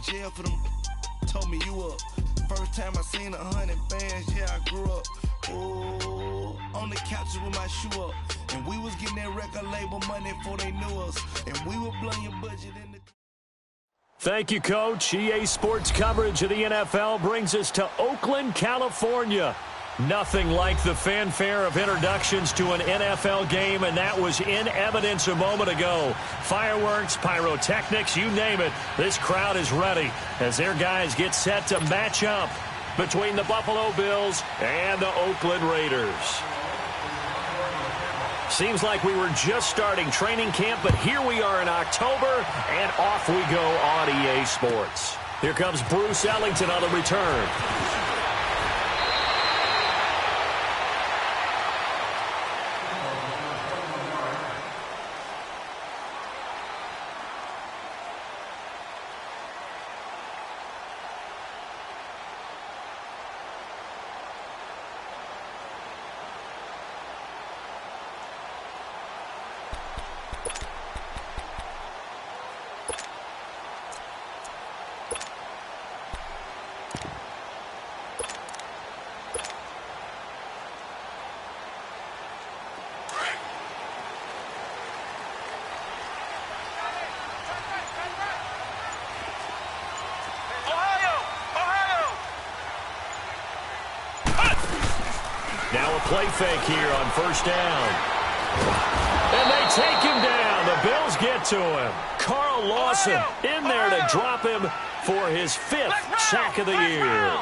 jail for them. Told me you up. First time I seen 100 fans, yeah, I grew up. Ooh, on the couches with my shoe up. And we was getting that record label money before they knew us. And we were blowing your budget in the... Thank you, Coach. EA Sports coverage of the NFL brings us to Oakland, California. Nothing like the fanfare of introductions to an NFL game, and that was in evidence a moment ago. Fireworks, pyrotechnics, you name it. This crowd is ready as their guys get set to match up between the Buffalo Bills and the Oakland Raiders. Seems like we were just starting training camp, but here we are in October, and off we go on EA Sports. Here comes Bruce Ellington on the return. Now a play fake here on first down. And they take him down. The Bills get to him. Carl Lawson in there to drop him for his 5th sack of the year.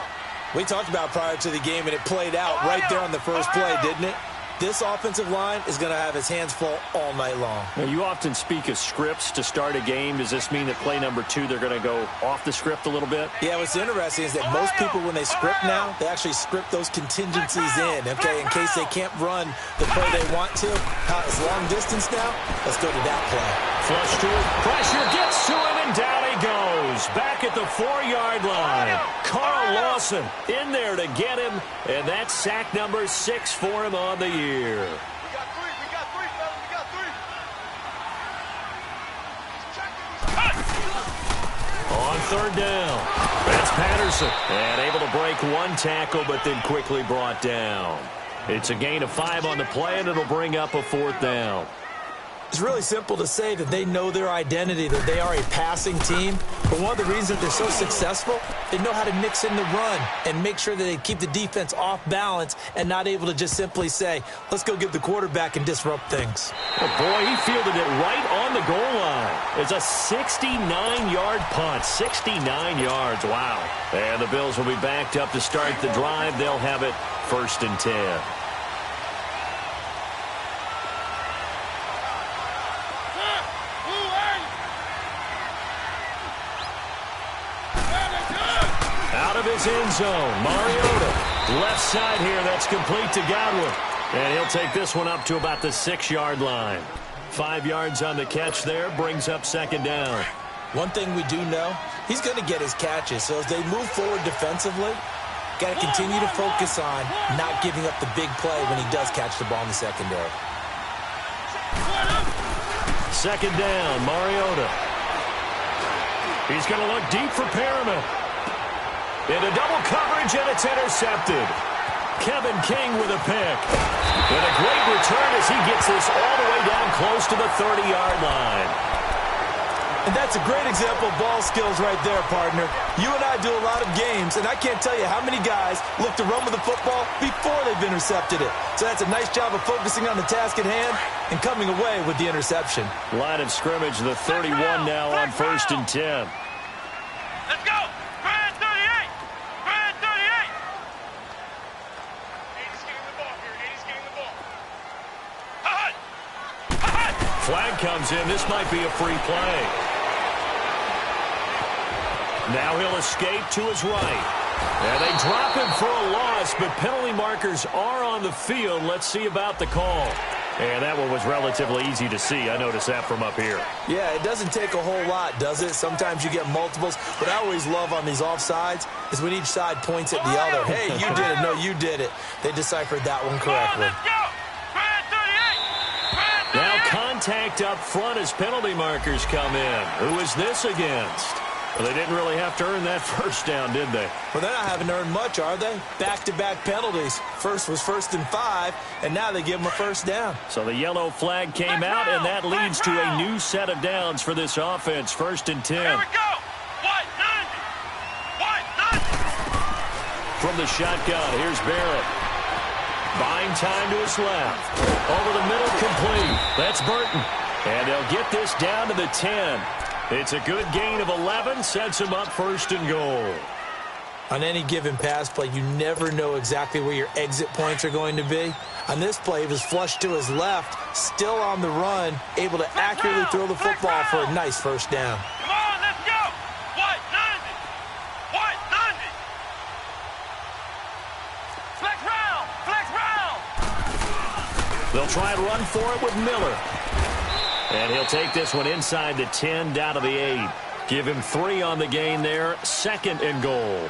We talked about prior to the game, and it played out right there on the first play, didn't it? This offensive line is going to have his hands full all night long. Now, you often speak of scripts to start a game. Does this mean that play number 2, they're going to go off the script a little bit? Yeah, what's interesting is that most people, when they script now, they actually script those contingencies in, okay, in case they can't run the play they want to. It's long distance now. Let's go to that play. Flush to it. Pressure gets to him, and down he goes. Back at the 4-yard line. Carl Lawson in there to get him, and that's sack number 6 for him on the year. We got 3, fellas, we got 3. On third down, that's Patterson. And able to break one tackle, but then quickly brought down. It's a gain of 5 on the play, and it'll bring up a 4th down. It's really simple to say that they know their identity, that they are a passing team. But one of the reasons that they're so successful, they know how to mix in the run and make sure that they keep the defense off balance and not able to just simply say, let's go get the quarterback and disrupt things. Oh boy, he fielded it right on the goal line. It's a 69-yard punt. 69 yards, wow. And the Bills will be backed up to start the drive. They'll have it 1st and 10. His end zone. Mariota, left side here. That's complete to Godwin. And he'll take this one up to about the 6-yard line. 5 yards on the catch there. Brings up 2nd down. One thing we do know, he's going to get his catches. So as they move forward defensively, got to continue to focus on not giving up the big play when he does catch the ball in the secondary. 2nd down. Mariota. He's going to look deep for Perriman. Into double coverage, and it's intercepted. Kevin King with a pick. And a great return as he gets this all the way down close to the 30-yard line. And that's a great example of ball skills right there, partner. You and I do a lot of games, and I can't tell you how many guys look to run with the football before they've intercepted it. So that's a nice job of focusing on the task at hand and coming away with the interception. Line of scrimmage, the 31 now on 1st and 10. Let's go! Grand 38! Grand 38! 80's getting the ball here. 80's getting the ball. Hut! Hut! Flag comes in. This might be a free play. Now he'll escape to his right. And they drop him for a loss, but penalty markers are on the field. Let's see about the call. And that one was relatively easy to see. I noticed that from up here. Yeah, it doesn't take a whole lot, does it? Sometimes you get multiples. What I always love on these offsides is when each side points at the other. Hey, you did it. No, you did it. They deciphered that one correctly. Now contact up front as penalty markers come in. Who is this against? Well, they didn't really have to earn that first down, did they? Well, they're not having earned much, are they? Back-to-back penalties. First was 1st and 5, and now they give them a first down. So the yellow flag came out, and that leads to a new set of downs for this offense. 1st and 10. Here we go. White 90. White 90. From the shotgun, here's Barrett. Buying time to his left. Over the middle, complete. That's Burton. And they'll get this down to the 10. It's a good gain of 11, sets him up 1st and goal. On any given pass play, you never know exactly where your exit points are going to be. On this play, he was flushed to his left, still on the run, able to accurately throw the football for a nice first down. Come on, let's go. White 90. White 90. Flex round. Flex round. They'll try and run for it with Miller. And he'll take this one inside the 10, down to the 8. Give him 3 on the gain there. 2nd and goal.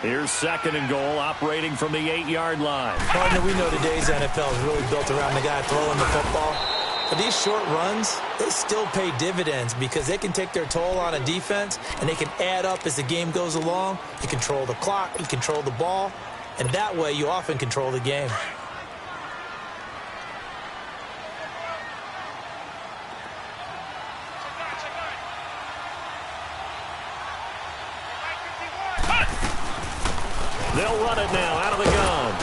Here's 2nd and goal, operating from the 8-yard line. Partner, we know today's NFL is really built around the guy throwing the football. But these short runs, they still pay dividends because they can take their toll on a defense, and they can add up as the game goes along. You control the clock, you control the ball, and that way you often control the game. They'll run it now out of the gun.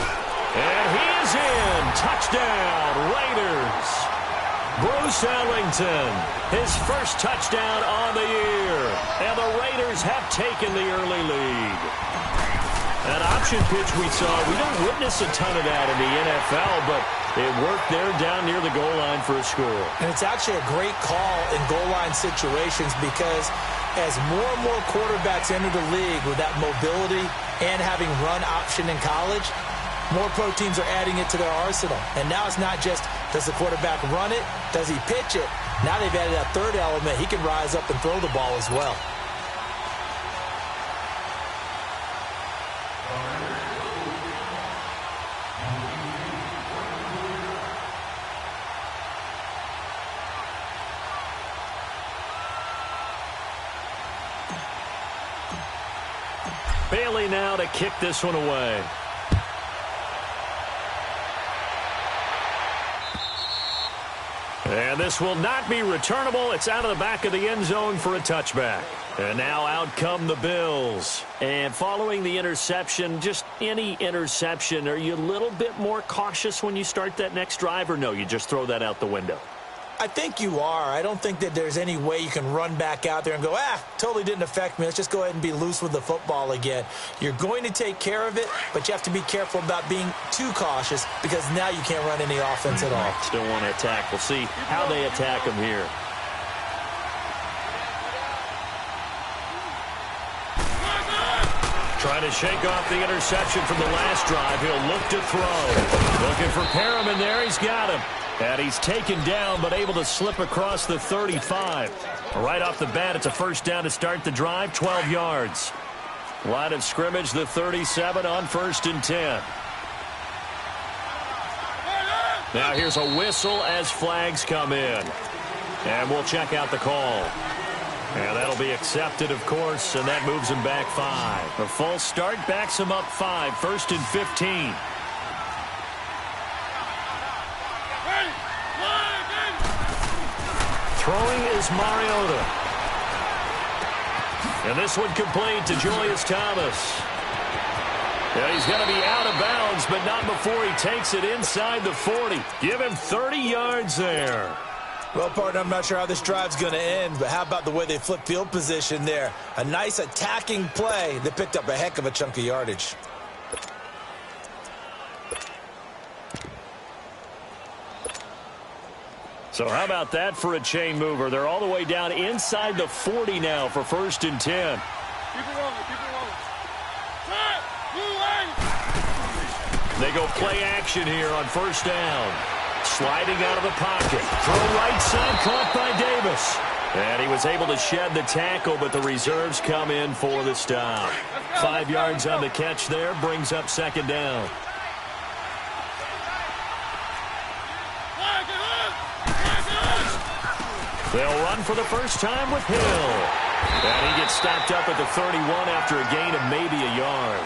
And he is in. Touchdown, Raiders. Bruce Ellington, his first touchdown on the year. And the Raiders have taken the early lead. That option pitch we saw, we don't witness a ton of that in the NFL, but it worked there down near the goal line for a score. And it's actually a great call in goal line situations because as more and more quarterbacks enter the league with that mobility and having run option in college, more pro teams are adding it to their arsenal. And now it's not just, does the quarterback run it? Does he pitch it? Now they've added that third element. He can rise up and throw the ball as well. Bailey now to kick this one away. And this will not be returnable. It's out of the back of the end zone for a touchback. And now out come the Bills. And following the interception, just any interception, are you a little bit more cautious when you start that next drive, or no, you just throw that out the window? I think you are. I don't think that there's any way you can run back out there and go, totally didn't affect me. Let's just go ahead and be loose with the football again. You're going to take care of it, but you have to be careful about being too cautious because now you can't run any offense at all. Still want to attack. We'll see how they attack them here. Trying to shake off the interception from the last drive. He'll look to throw. Looking for Perriman there. He's got him. And he's taken down, but able to slip across the 35. Right off the bat, it's a first down to start the drive, 12 yards. Line of scrimmage, the 37 on 1st and 10. Now here's a whistle as flags come in. And we'll check out the call. And that'll be accepted, of course, and that moves him back 5. A false start backs him up 5, 1st and 15. Throwing is Mariota. And this one complete to Julius Thomas. Yeah, he's going to be out of bounds, but not before he takes it inside the 40. Give him 30 yards there. Well, partner, I'm not sure how this drive's going to end, but how about the way they flip field position there? A nice attacking play that picked up a heck of a chunk of yardage. So how about that for a chain mover? They're all the way down inside the 40 now for 1st and 10. Keep it rolling, keep it rolling. They go play action here on 1st down. Sliding out of the pocket. Throw right side, caught by Davis. And he was able to shed the tackle, but the reserves come in for the stop. 5 yards on the catch there, brings up 2nd down. They'll run for the first time with Hill. And he gets stopped up at the 31 after a gain of maybe a yard.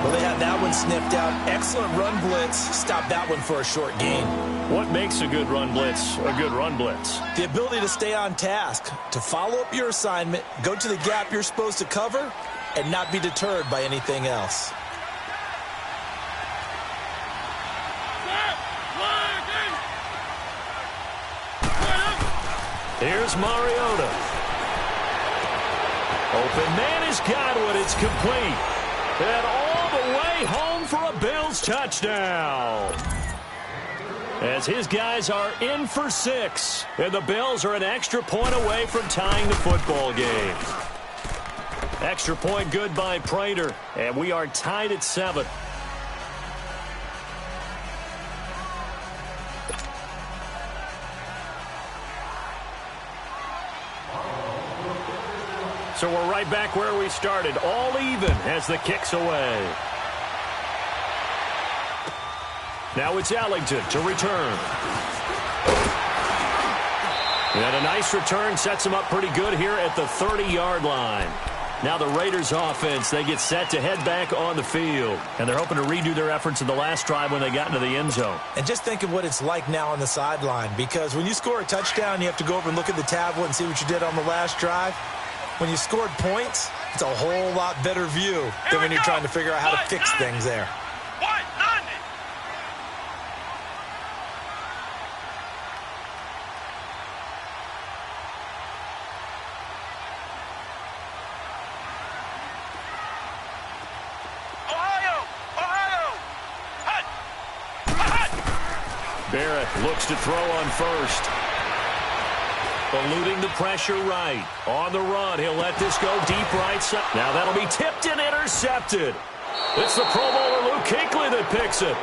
Well, they had that one sniffed out. Excellent run blitz. Stop that one for a short gain. What makes a good run blitz a good run blitz? The ability to stay on task, to follow up your assignment, go to the gap you're supposed to cover, and not be deterred by anything else. Here's Mariota. Open man is Godwin. It's complete. And all the way home for a Bills touchdown. As his guys are in for 6. And the Bills are an extra point away from tying the football game. Extra point good by Prater. And we are tied at 7. So we're right back where we started, all even as the kick's away. Now it's Ellington to return. And a nice return sets him up pretty good here at the 30-yard line. Now the Raiders offense, they get set to head back on the field. And they're hoping to redo their efforts in the last drive when they got into the end zone. And just think of what it's like now on the sideline, because when you score a touchdown, you have to go over and look at the tablet and see what you did on the last drive. When you scored points, it's a whole lot better view than when you're trying to figure out how to fix things there. Barrett looks to throw on first. Eluding the pressure right. On the run, he'll let this go deep right side. Now that'll be tipped and intercepted. It's the Pro Bowler Luke Kuechly that picks it.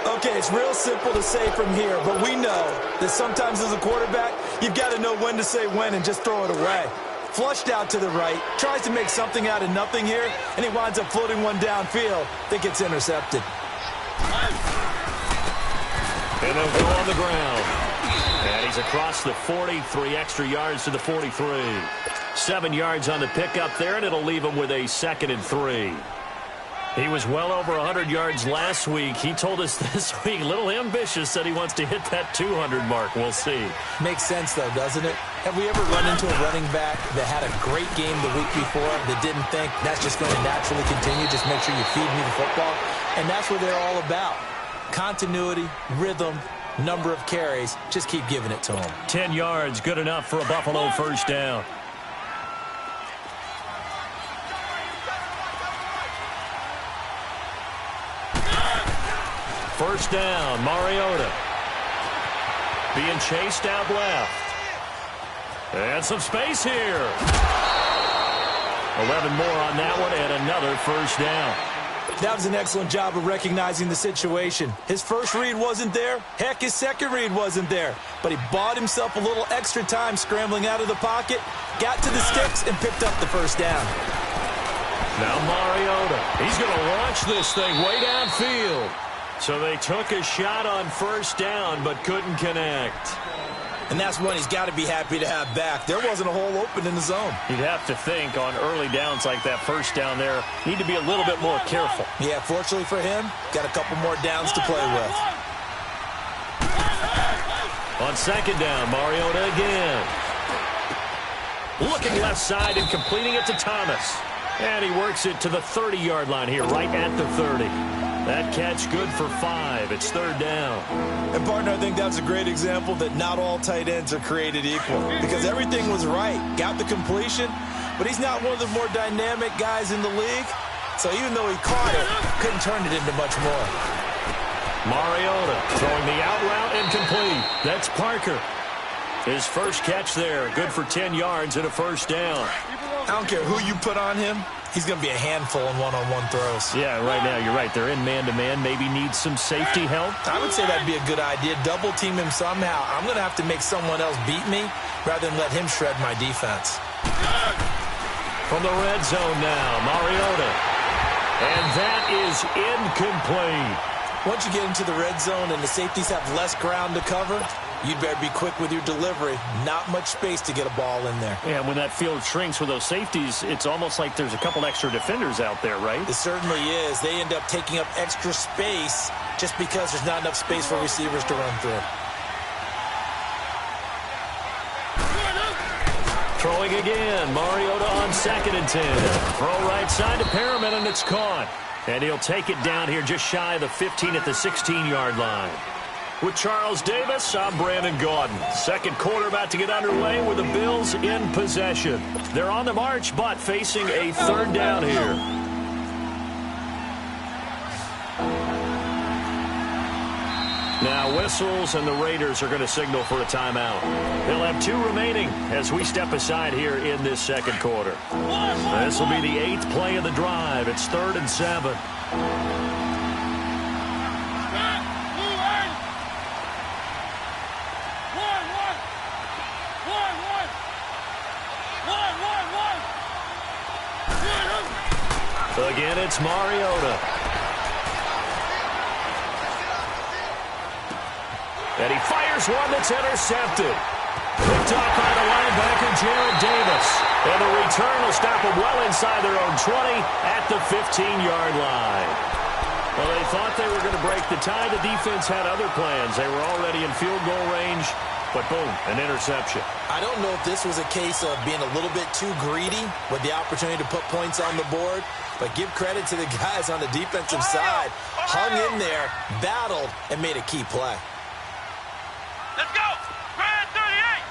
Okay, it's real simple to say from here, but we know that sometimes as a quarterback, you've got to know when to say when and just throw it away. Flushed out to the right, tries to make something out of nothing here, and he winds up floating one downfield that gets intercepted. And they'll go on the ground. And he's across the 40, 3 extra yards to the 43. 7 yards on the pickup there, and it'll leave him with a 2nd and 3. He was well over 100 yards last week. He told us this week, a little ambitious, said he wants to hit that 200 mark. We'll see. Makes sense, though, doesn't it? Have we ever run into a running back that had a great game the week before that didn't think that's just going to naturally continue, just make sure you feed me the football? And that's what they're all about. Continuity, rhythm, number of carries. Just keep giving it to him. 10 yards, good enough for a Buffalo first down. First down, Mariota. Being chased out left. And some space here. 11 more on that one and another first down. That was an excellent job of recognizing the situation. His first read wasn't there. Heck, his second read wasn't there. But he bought himself a little extra time scrambling out of the pocket, got to the sticks, and picked up the first down. Now Mariota. He's going to launch this thing way downfield. So they took a shot on first down but couldn't connect. And that's one he's got to be happy to have back. There wasn't a hole open in the zone. You'd have to think on early downs like that first down there, need to be a little bit more careful. Yeah, fortunately for him, got a couple more downs to play with. On second down, Mariota again. Looking left side and completing it to Thomas. And he works it to the 30-yard line here, right at the 30. That catch good for 5. It's third down. And, partner, I think that's a great example that not all tight ends are created equal. Because everything was right. Got the completion, but he's not one of the more dynamic guys in the league. So even though he caught it, couldn't turn it into much more. Mariota throwing the out route and complete. That's Parker. His first catch there. Good for 10 yards and a first down. I don't care who you put on him. He's going to be a handful in one-on-one throws. Yeah, right now, you're right. They're in man-to-man. Maybe needs some safety help. I would say that'd be a good idea. Double team him somehow. I'm going to have to make someone else beat me rather than let him shred my defense. From the red zone now, Mariota. And that is incomplete. Once you get into the red zone and the safeties have less ground to cover, you'd better be quick with your delivery. Not much space to get a ball in there. Yeah, when that field shrinks with those safeties, it's almost like there's a couple extra defenders out there, right? It certainly is. They end up taking up extra space just because there's not enough space for receivers to run through. Throwing again. Mariota on 2nd and 10. Throw right side to Perriman, and it's caught. And he'll take it down here just shy of the 15 at the 16-yard line. With Charles Davis, I'm Brandon Gaudin. Second quarter about to get underway with the Bills in possession. They're on the march, but facing a 3rd down here. Now whistles, and the Raiders are going to signal for a timeout. They'll have 2 remaining as we step aside here in this second quarter. This will be the 8th play of the drive. It's 3rd and 7. Again, it's Mariota. And he fires one that's intercepted. Picked off by the linebacker, Jarrad Davis. And the return will stop them well inside their own 20 at the 15-yard line. Well, they thought they were going to break the tie. The defense had other plans. They were already in field goal range, but boom, an interception. I don't know if this was a case of being a little bit too greedy with the opportunity to put points on the board, but give credit to the guys on the defensive side. Hung in there, battled, and made a key play. Let's go! Grand 38!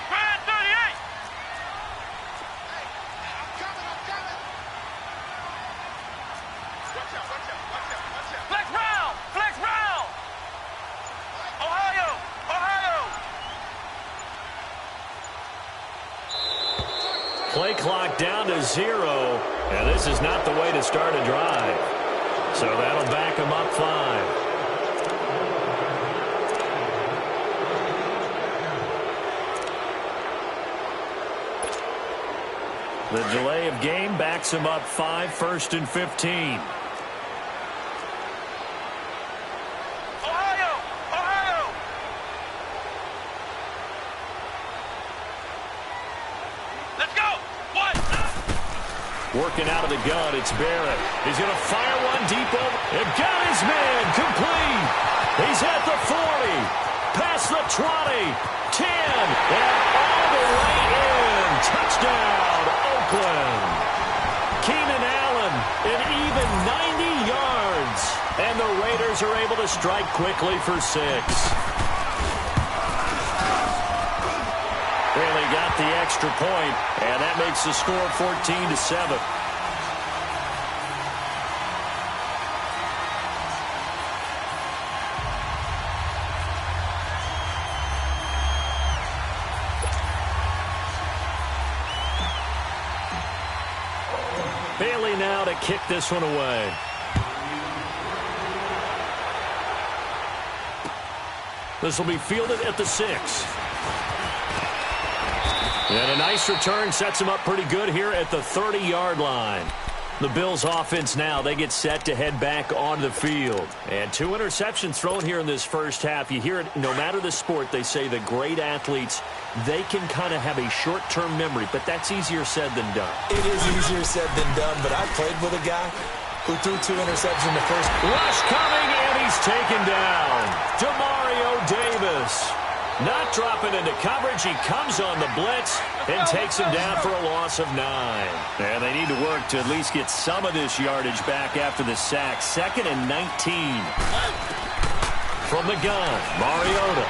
Grand 38! Watch out, watch out, watch out, watch out. Flex round! Flex round! Ohio! Ohio! Play clock down to 0, and this is not the way to start a drive. So that'll back them up 5. The delay of game backs him up 5, 1st and 15. Ohio! Ohio! Let's go! One! Working out of the gun, it's Barrett. He's going to fire one deep over. And got his man complete. He's at the 40. Past the 20. 10. And all the way in. Touchdown, Oakland. Keenan Allen, an even 90 yards. And the Raiders are able to strike quickly for 6. Really got the extra point, and that makes the score 14-7. Bailey now to kick this one away. This will be fielded at the 6. And a nice return sets him up pretty good here at the 30-yard line. The Bills offense now, they get set to head back onto the field. And 2 interceptions thrown here in this first half. You hear it, no matter the sport, they say the great athletes, they can kind of have a short-term memory, but that's easier said than done. It is easier said than done, but I played with a guy who threw 2 interceptions in the first. Rush coming, and he's taken down. Demario Davis. Not dropping into coverage. He comes on the blitz and takes him down for a loss of 9. And they need to work to at least get some of this yardage back after the sack. 2nd and 19. From the gun, Mariota.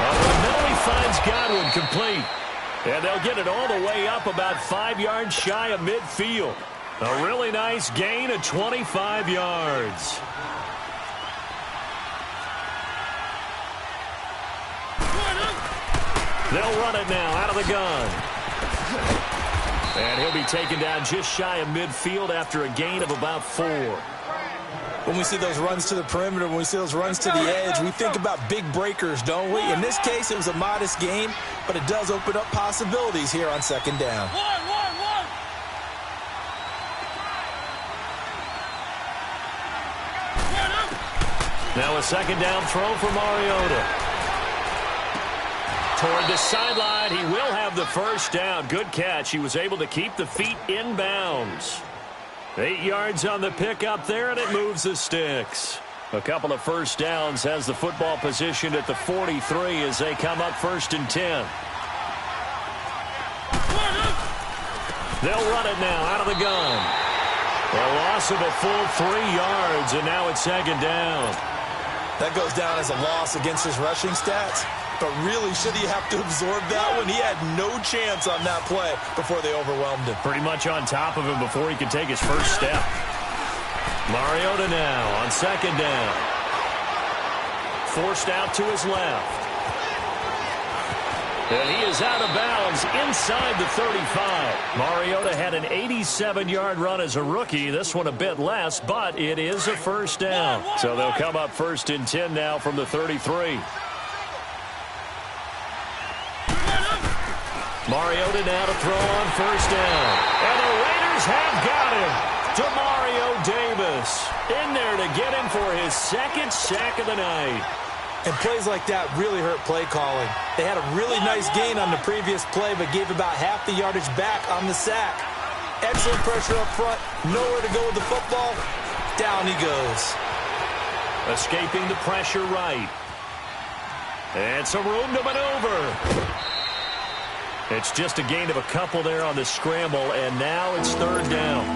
Over the middle, he finds Godwin complete. And they'll get it all the way up about 5 yards shy of midfield. A really nice gain of 25 yards. They'll run it now out of the gun. And he'll be taken down just shy of midfield after a gain of about 4. When we see those runs to the perimeter, when we see those runs to the edge, we think about big breakers, don't we? In this case, it was a modest gain, but it does open up possibilities here on 2nd down. Now a 2nd down throw for Mariota. Toward the sideline, he will have the first down. Good catch. He was able to keep the feet in bounds. 8 yards on the pickup there, and it moves the sticks. A couple of first downs, has the football positioned at the 43 as they come up 1st and 10. They'll run it now out of the gun. A loss of a full 3 yards, and now it's 2nd down. That goes down as a loss against his rushing stats. But really, should he have to absorb that one? He had no chance on that play before they overwhelmed him. Pretty much on top of him before he could take his first step. Mariota now on 2nd down. Forced out to his left. And he is out of bounds inside the 35. Mariota had an 87-yard run as a rookie. This one a bit less, but it is a first down. So they'll come up 1st and 10 now from the 33. Mariota now to throw on 1st down. And the Raiders have got him. Demario Davis in there to get him for his 2nd sack of the night. And plays like that really hurt play calling. They had a really nice gain on the previous play, but gave about half the yardage back on the sack. Excellent pressure up front. Nowhere to go with the football. Down he goes. Escaping the pressure right. And some room to maneuver. It's just a gain of a couple there on the scramble, and now it's 3rd down.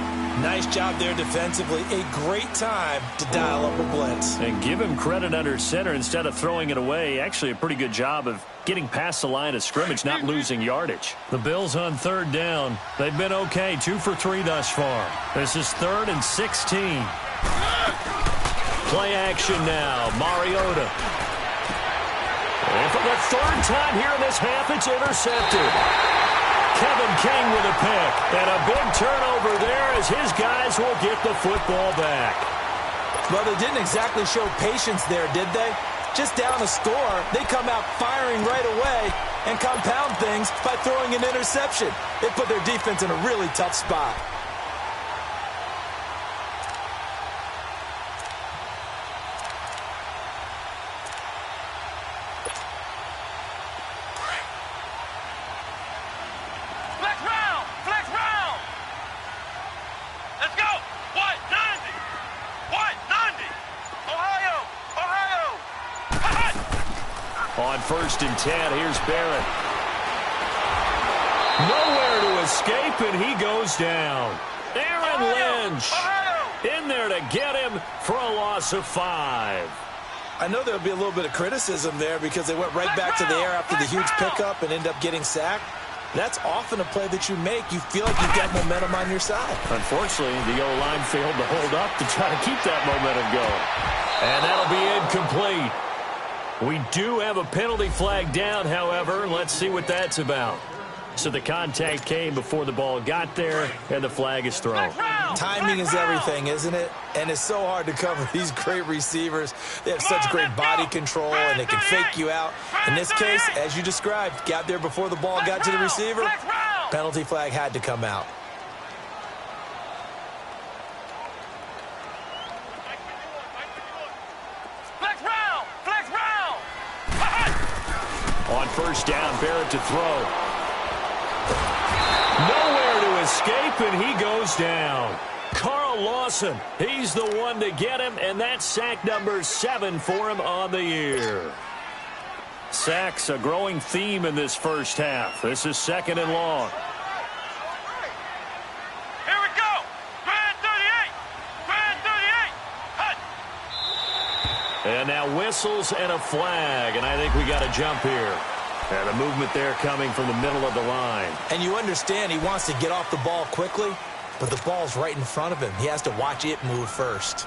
Nice job there defensively. A great time to dial up a blitz. And give him credit under center instead of throwing it away. Actually a pretty good job of getting past the line of scrimmage, not losing yardage. The Bills on 3rd down. They've been okay, 2 for 3 thus far. This is 3rd and 16. Play action now. Mariota. And for the 3rd time here in this half, it's intercepted. Kevin King with a pick. And a big turnover there as his guys will get the football back. Well, they didn't exactly show patience there, did they? Just down a score, they come out firing right away and compound things by throwing an interception. It put their defense in a really tough spot. On 1st and 10, here's Barrett. Nowhere to escape, and he goes down. Aaron Lynch in there to get him for a loss of 5. I know there'll be a little bit of criticism there because they went right back to the air after the huge pickup and end up getting sacked. That's often a play that you make. You feel like you've got momentum on your side. Unfortunately, the O-line failed to hold up to try to keep that momentum going. And that'll be incomplete. We do have a penalty flag down, however. Let's see what that's about. So the contact came before the ball got there, and the flag is thrown. Timing is everything, isn't it? And it's so hard to cover these great receivers. They have such great body control, and they can fake you out. In this case, as you described, got there before the ball got to the receiver. Penalty flag had to come out. On 1st down, Barrett to throw. Nowhere to escape, and he goes down. Carl Lawson, he's the one to get him, and that's sack number 7 for him on the year. Sacks a growing theme in this first half. This is 2nd and long. Here we go. Grand 38. Grand 38. Hut. And now whistles and a flag, and I think we got a jump here. And a movement there coming from the middle of the line. And you understand he wants to get off the ball quickly, but the ball's right in front of him. He has to watch it move first.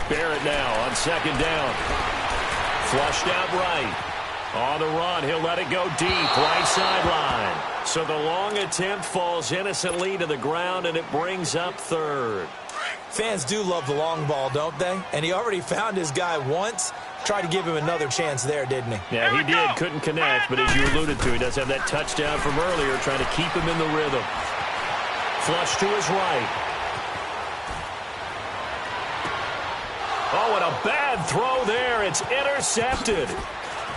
Barrett now on 2nd down. Flushed out right. On the run, he'll let it go deep, right sideline. So the long attempt falls innocently to the ground, and it brings up third. Fans do love the long ball, don't they? And he already found his guy once. Tried to give him another chance there, didn't he? Yeah, he did. Couldn't connect, but as you alluded to, he does have that touchdown from earlier, trying to keep him in the rhythm. Flush to his right. Oh, and a bad throw there. It's intercepted.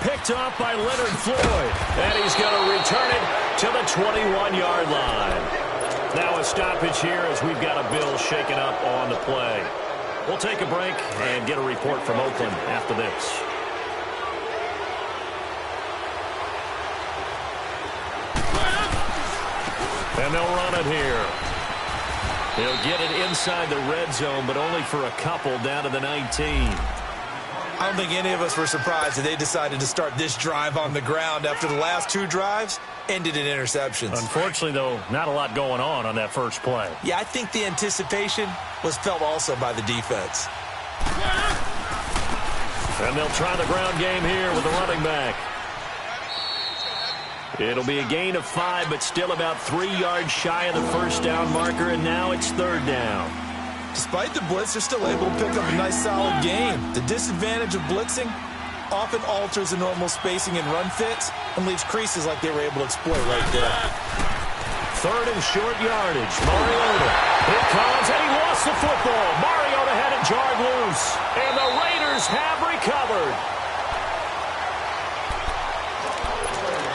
Picked off by Leonard Floyd. And he's going to return it to the 21-yard line. Now a stoppage here as we've got a Bill shaken up on the play. We'll take a break and get a report from Oakland after this. And they'll run it here. He'll get it inside the red zone, but only for a couple down to the 19. I don't think any of us were surprised that they decided to start this drive on the ground after the last two drives ended in interceptions. Unfortunately, though, not a lot going on that first play. Yeah, I think the anticipation was felt also by the defense. And they'll try the ground game here with the running back. It'll be a gain of 5, but still about 3 yards shy of the first down marker, and now it's third down. Despite the blitz, they're still able to pick up a nice solid gain. The disadvantage of blitzing often alters the normal spacing and run fits and leaves creases like they were able to exploit right there. Third and short yardage. Mariota. Here comes, and he lost the football. Mariota had it jarred loose, and the Raiders have recovered.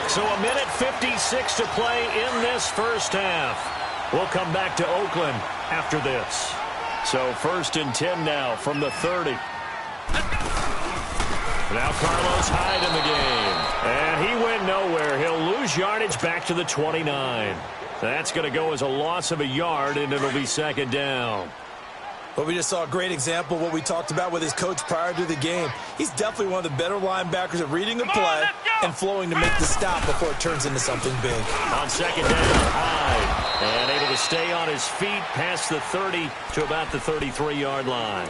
So a minute 56 to play in this first half. We'll come back to Oakland after this. So first and 10 now from the 30. Now Carlos Hyde in the game. And he went nowhere. He'll lose yardage back to the 29. That's going to go as a loss of a yard, and it'll be second down. Well, we just saw a great example of what we talked about with his coach prior to the game. He's definitely one of the better linebackers at reading a play and flowing to make the stop before it turns into something big. On second down, Hyde. And able to stay on his feet past the 30 to about the 33-yard line.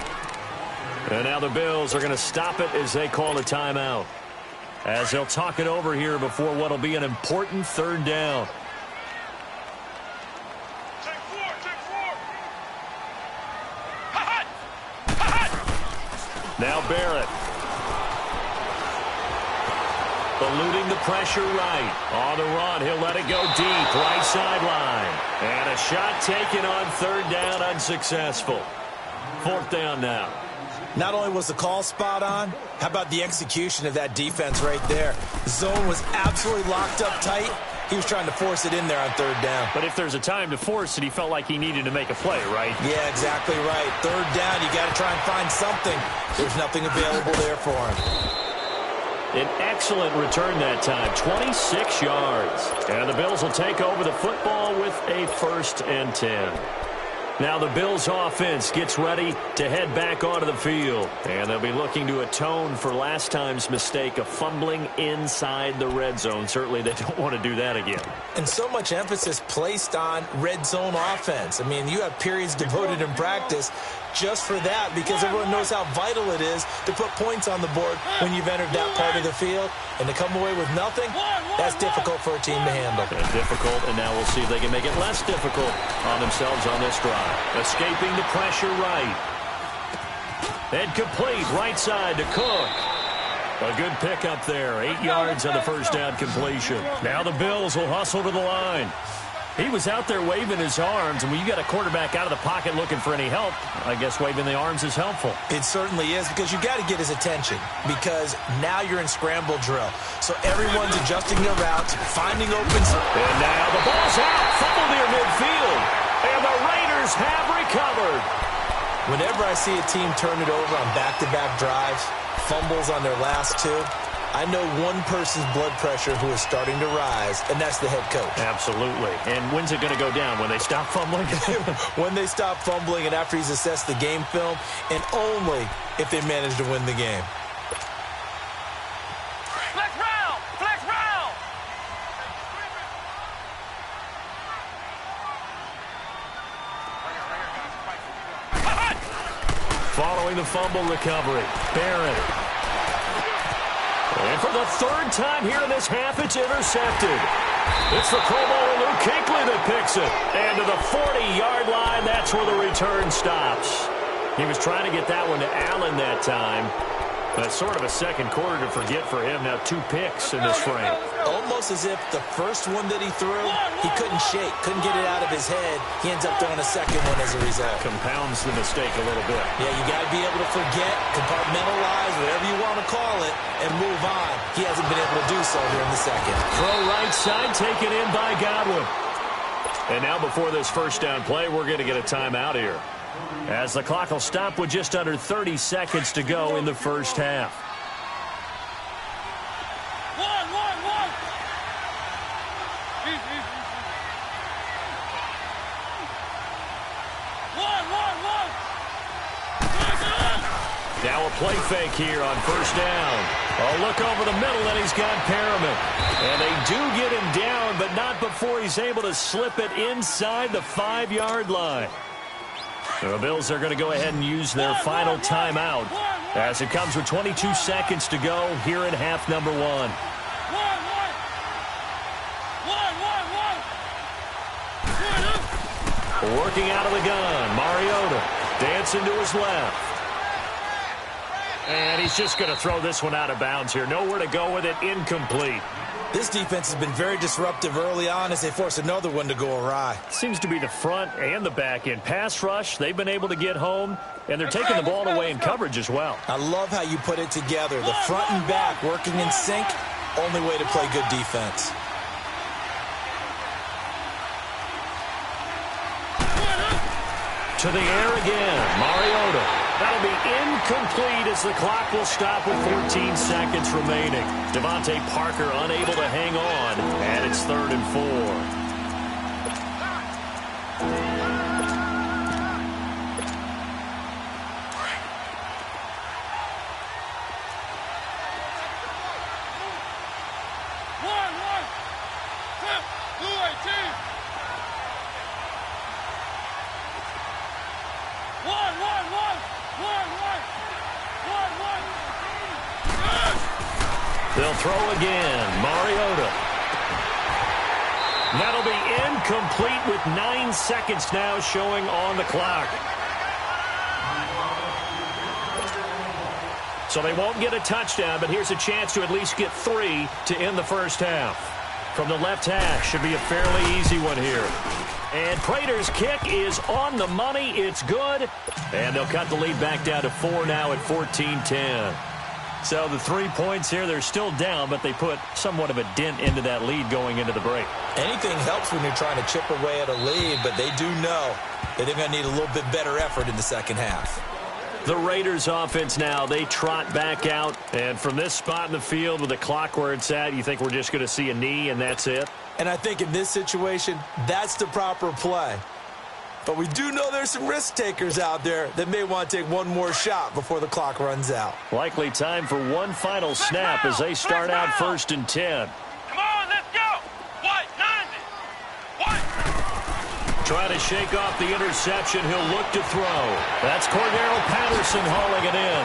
And now the Bills are going to stop it as they call a timeout, as they'll talk it over here before what will be an important third down. Now Barrett. Eluding the pressure right. On the run, he'll let it go deep, right sideline. And a shot taken on third down, unsuccessful. Fourth down now. Not only was the call spot on, how about the execution of that defense right there? The zone was absolutely locked up tight. He was trying to force it in there on third down. But if there's a time to force it, he felt like he needed to make a play, right? Yeah, exactly right. Third down, you got to try and find something. There's nothing available there for him. An excellent return that time, 26 yards. And the Bills will take over the football with a first and 10. Now the Bills offense gets ready to head back onto the field. And they'll be looking to atone for last time's mistake of fumbling inside the red zone. Certainly they don't want to do that again. And so much emphasis placed on red zone offense. I mean, you have periods devoted in practice just for that, because everyone knows how vital it is to put points on the board when you've entered that part of the field. And to come away with nothing, that's difficult for a team to handle. And difficult, and now we'll see if they can make it less difficult on themselves on this drive. Escaping the pressure right. And complete right side to Cook. A good pickup there. 8 yards on the first down completion. Now the Bills will hustle to the line. He was out there waving his arms, and when you got a quarterback out of the pocket looking for any help, I guess waving the arms is helpful. It certainly is, because you got to get his attention, because now you're in scramble drill. So everyone's adjusting their routes, finding open. And now the ball's out, fumble near midfield, and the Raiders have recovered. Whenever I see a team turn it over on back-to-back drives, fumbles on their last two, I know one person's blood pressure who is starting to rise, and that's the head coach. Absolutely. And when's it going to go down? When they stop fumbling? When they stop fumbling and after he's assessed the game film, and only if they manage to win the game. Flex round! Flex round! Following the fumble recovery, Barrett. And for the third time here in this half, it's intercepted. It's the Pro Bowler Luke Kuechly that picks it. And to the 40-yard line, that's where the return stops. He was trying to get that one to Allen that time. That's sort of a second quarter to forget for him. Now 2 picks in this frame. Almost as if the first one that he threw, he couldn't shake, couldn't get it out of his head. He ends up throwing a second one as a result. Compounds the mistake a little bit. Yeah, you got to be able to forget, compartmentalize, whatever you want to call it, and move on. He hasn't been able to do so here in the second. Throw right side, taken in by Godwin. And now before this first down play, we're going to get a timeout here, as the clock will stop with just under 30 seconds to go in the first half. Now a play fake here on first down. A look over the middle, and he's got Perriman. And they do get him down, but not before he's able to slip it inside the 5-yard line. The Bills are going to go ahead and use their final timeout as it comes with 22 seconds to go here in half number 1. Working out of the gun, Mariota dancing to his left. And he's just going to throw this one out of bounds here. Nowhere to go with it, incomplete. This defense has been very disruptive early on as they force another one to go awry. Seems to be the front and the back end. Pass rush, they've been able to get home, and they're taking the ball away in coverage as well. I love how you put it together. The front and back working in sync, only way to play good defense. To the air again, Mariota. That'll be incomplete as the clock will stop with 14 seconds remaining. Devontae Parker unable to hang on, and it's 3rd and 4. They'll throw again. Mariota. That'll be incomplete with 9 seconds now showing on the clock. So they won't get a touchdown, but here's a chance to at least get 3 to end the first half. From the left hash, should be a fairly easy one here. And Prater's kick is on the money. It's good. And they'll cut the lead back down to 4 now at 14-10. So the 3 points here, they're still down, but they put somewhat of a dent into that lead going into the break. Anything helps when you're trying to chip away at a lead, but they do know that they're going to need a little bit better effort in the second half. The Raiders offense now, they trot back out. And from this spot in the field with the clock where it's at, you think we're just going to see a knee and that's it? And I think in this situation, that's the proper play. But we do know there's some risk takers out there that may want to take one more shot before the clock runs out. Likely time for one final snap as they start out 1st and 10. Come on, let's go. White, 90. White. Trying to shake off the interception. He'll look to throw. That's Cordero Patterson hauling it in.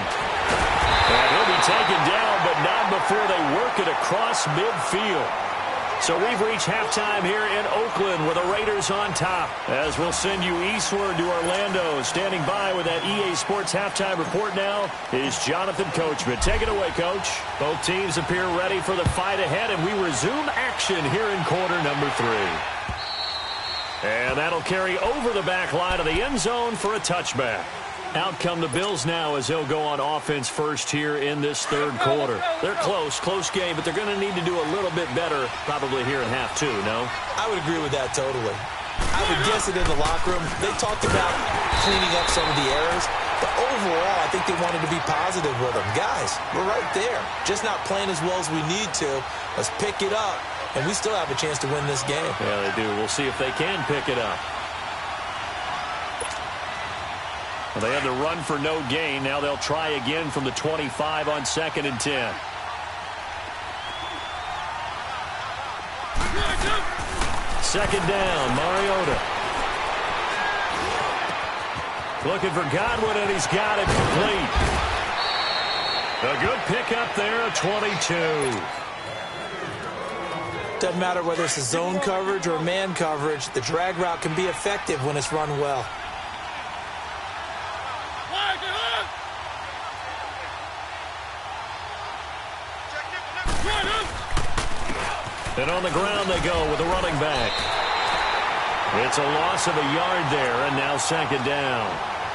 And he'll be taken down, but not before they work it across midfield. So we've reached halftime here in Oakland with the Raiders on top. As we'll send you eastward to Orlando. Standing by with that EA Sports halftime report now is Jonathan Coachman. Take it away, Coach. Both teams appear ready for the fight ahead, and we resume action here in quarter number 3. And that'll carry over the back line of the end zone for a touchback. Out come the Bills now as they'll go on offense first here in this 3rd quarter. They're close game, but they're going to need to do a little bit better probably here in half 2, no? I would agree with that totally. I would guess it in the locker room. They talked about cleaning up some of the errors, but overall I think they wanted to be positive with them. Guys, we're right there. Just not playing as well as we need to. Let's pick it up, and we still have a chance to win this game. Yeah, they do. We'll see if they can pick it up. Well, they had the run for no gain. Now they'll try again from the 25 on 2nd and 10. Second down, Mariota. Looking for Godwin, and he's got it complete. A good pickup there, a 22. Doesn't matter whether it's a zone coverage or man coverage, the drag route can be effective when it's run well. And on the ground they go with a running back. It's a loss of a yard there, and now second down.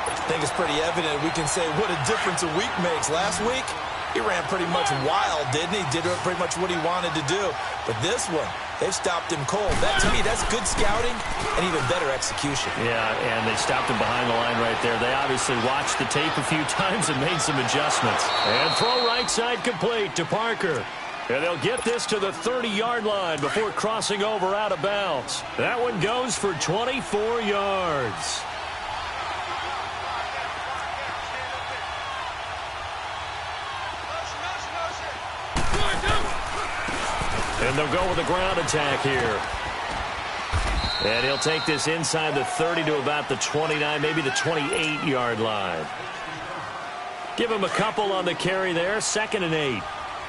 I think it's pretty evident we can say what a difference a week makes. Last week, he ran pretty much wild, didn't he? Did pretty much what he wanted to do. But this one, they've stopped him cold. That, to me, that's good scouting and even better execution. Yeah, and they stopped him behind the line right there. They obviously watched the tape a few times and made some adjustments. And throw right side complete to Parker. And they'll get this to the 30-yard line before crossing over out of bounds. That one goes for 24 yards. And they'll go with a ground attack here. And he'll take this inside the 30 to about the 29, maybe the 28-yard line. Give him a couple on the carry there, 2nd and 8.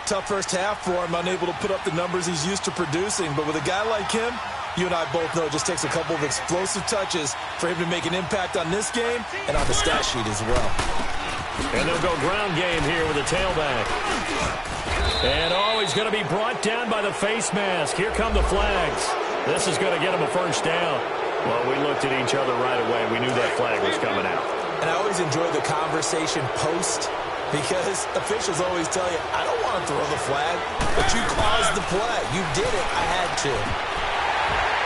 Tough first half for him, unable to put up the numbers he's used to producing. But with a guy like him, you and I both know it just takes a couple of explosive touches for him to make an impact on this game and on the stat sheet as well. And they'll go ground game here with a tailback. And he's going to be brought down by the face mask. Here come the flags. This is going to get him a first down. Well, we looked at each other right away. We knew that flag was coming out. And I always enjoy the conversation post, because officials always tell you, I don't want to throw the flag, but you caused the play. You did it. I had to.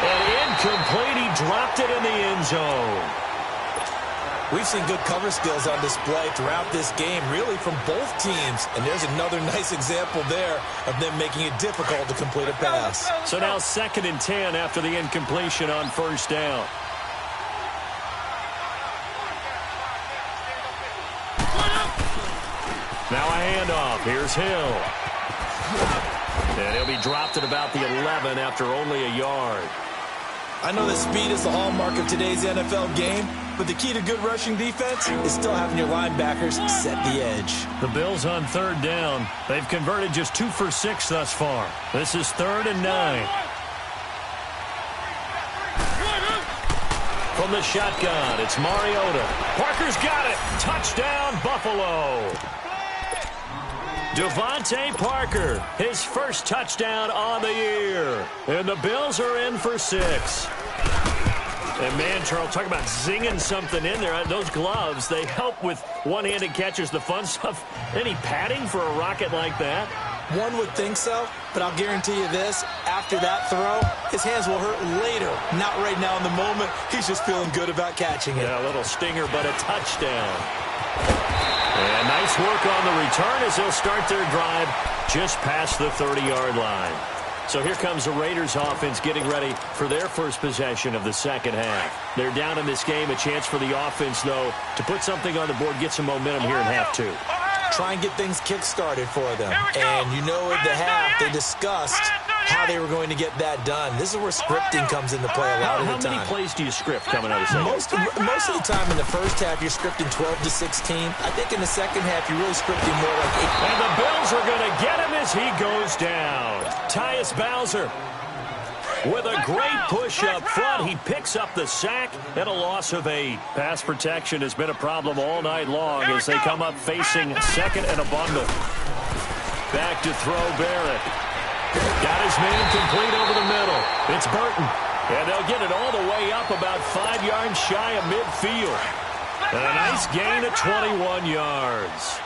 And incomplete. He dropped it in the end zone. We've seen good cover skills on display throughout this game, really from both teams. And there's another nice example there of them making it difficult to complete a pass. So now 2nd and 10 after the incompletion on first down. Now a handoff. Here's Hill. And he'll be dropped at about the 11 after only a yard. I know that speed is the hallmark of today's NFL game, but the key to good rushing defense is still having your linebackers set the edge. The Bills on 3rd down. They've converted just 2 for 6 thus far. This is 3rd and 9. From the shotgun, it's Mariota. Parker's got it. Touchdown, Buffalo. Devontae Parker, his first touchdown on the year. And the Bills are in for 6. And man, Charles, talk about zinging something in there. Those gloves, they help with one-handed catches, the fun stuff. Any padding for a rocket like that? One would think so, but I'll guarantee you this. After that throw, his hands will hurt later. Not right now in the moment. He's just feeling good about catching it. Yeah, a little stinger, but a touchdown. And nice work on the return as they'll start their drive just past the 30-yard line. So here comes the Raiders offense getting ready for their first possession of the second half. They're down in this game. A chance for the offense, though, to put something on the board, get some momentum here in half 2. Try and get things kick-started for them. And you know at the half they discussed how they were going to get that done. This is where scripting comes into play a lot of the time. How many plays do you script coming out of the second? Most of the time in the first half, you're scripting 12 to 16. I think in the second half, you're really scripting more like 8. And the Bills are going to get him as he goes down. Tyus Bowser with a great push up front. He picks up the sack and a loss of 8. Pass protection has been a problem all night long as they come up facing second and a bundle. Back to throw Barrett. Got his man complete over the middle. It's Burton. And they'll get it all the way up about 5 yards shy of midfield. And a nice gain of 21 yards.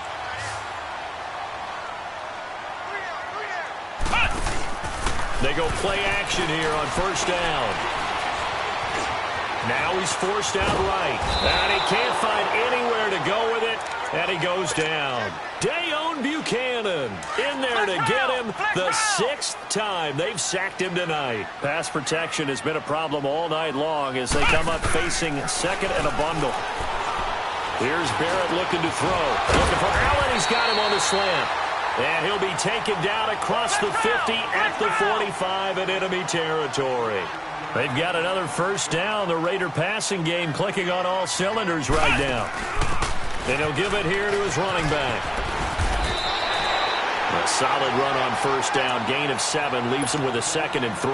They go play action here on first down. Now he's forced out right. And he can't find anywhere to go with it. And he goes down. Dayon Buchanan in there to get him the 6th time they've sacked him tonight. Pass protection has been a problem all night long as they come up facing second and a bundle. Here's Barrett looking to throw. Looking for Allen. He's got him on the slant. And he'll be taken down across the 50 at the 45 in enemy territory. They've got another first down. The Raider passing game clicking on all cylinders right now. And he'll give it here to his running back. A solid run on first down. Gain of 7 leaves him with a 2nd and 3.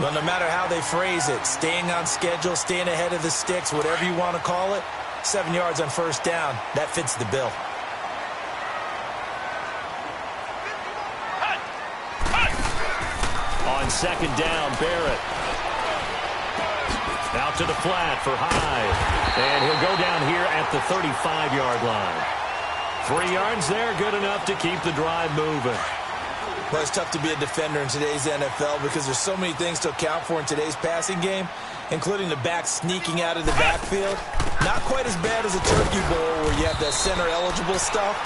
Well, no matter how they phrase it, staying on schedule, staying ahead of the sticks, whatever you want to call it, 7 yards on first down, that fits the bill. On 2nd down, Barrett. Out to the flat for Hyde. And he'll go down here at the 35-yard line. 3 yards there, good enough to keep the drive moving. Well, it's tough to be a defender in today's NFL because there's so many things to account for in today's passing game, including the back sneaking out of the backfield. Not quite as bad as a Turkey Bowl where you have that center-eligible stuff,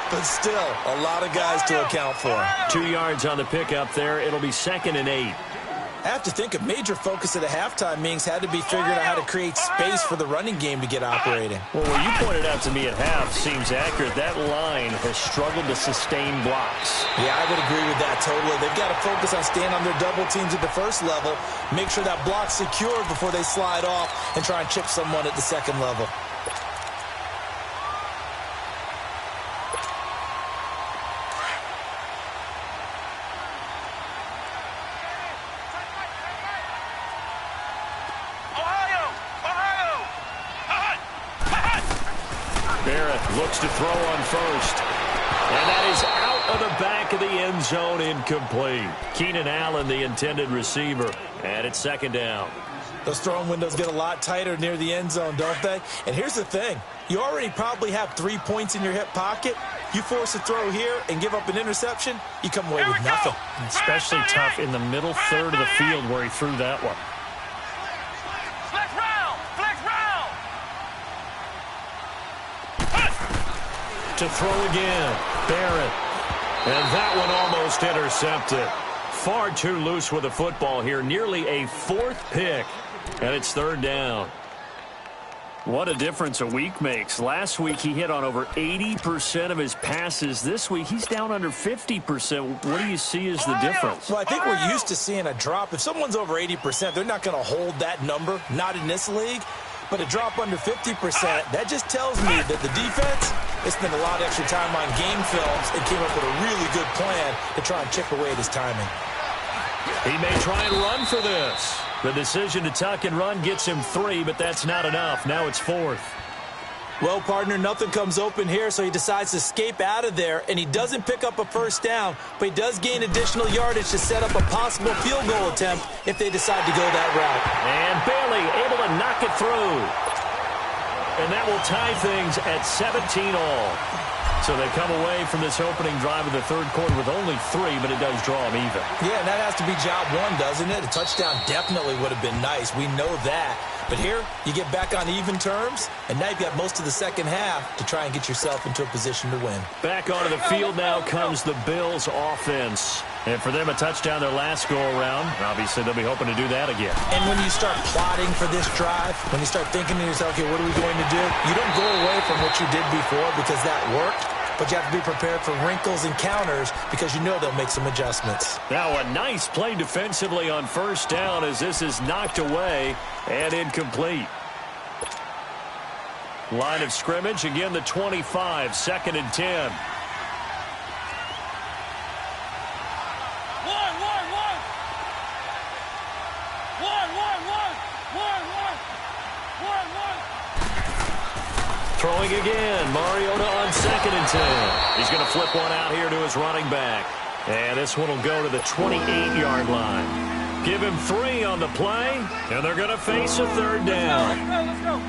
but still a lot of guys to account for. 2 yards on the pickup there. It'll be 2nd and 8. I have to think a major focus of the halftime meetings had to be figuring out how to create space for the running game to get operating. Well, what you pointed out to me at half seems accurate. That line has struggled to sustain blocks. Yeah, I would agree with that totally. They've got to focus on staying on their double teams at the first level, make sure that block's secured before they slide off and try and chip someone at the second level. Looks to throw on first. And that is out of the back of the end zone, incomplete. Keenan Allen, the intended receiver. And it's 2nd down. Those throwing windows get a lot tighter near the end zone, don't they? And here's the thing. You already probably have 3 points in your hip pocket. You force a throw here and give up an interception, you come away with nothing. Especially tough in the middle third of the field where he threw that one. To throw again, Barrett. And that one almost intercepted. Far too loose with the football here. Nearly a 4th pick. And it's 3rd down. What a difference a week makes. Last week he hit on over 80% of his passes. This week he's down under 50%. What do you see as the difference? Well, I think we're used to seeing a drop. If someone's over 80%, they're not going to hold that number. Not in this league. But a drop under 50%, that just tells me that the defense has spent a lot of extra time on game films and came up with a really good plan to try and chip away at his timing. He may try and run for this. The decision to tuck and run gets him 3, but that's not enough. Now it's 4th. Well, partner, nothing comes open here, so he decides to escape out of there, and he doesn't pick up a first down, but he does gain additional yardage to set up a possible field goal attempt if they decide to go that route. And Bailey able to knock it through. And that will tie things at 17 all. So they come away from this opening drive of the 3rd quarter with only 3, but it does draw them even. Yeah, and that has to be job 1, doesn't it? A touchdown definitely would have been nice. We know that. But here, you get back on even terms, and now you've got most of the second half to try and get yourself into a position to win. Back onto the field now comes the Bills offense. And for them, a touchdown their last go-around. Obviously, they'll be hoping to do that again. And when you start plotting for this drive, when you start thinking to yourself, okay, what are we going to do? You don't go away from what you did before because that worked. But you have to be prepared for wrinkles and counters because you know they'll make some adjustments. Now a nice play defensively on first down as this is knocked away and incomplete. Line of scrimmage, again the 25, 2nd and 10. Throwing again, Mariota on 2nd and 10. He's going to flip one out here to his running back. And this one will go to the 28-yard line. Give him 3 on the play, and they're going to face a 3rd down. Let's go.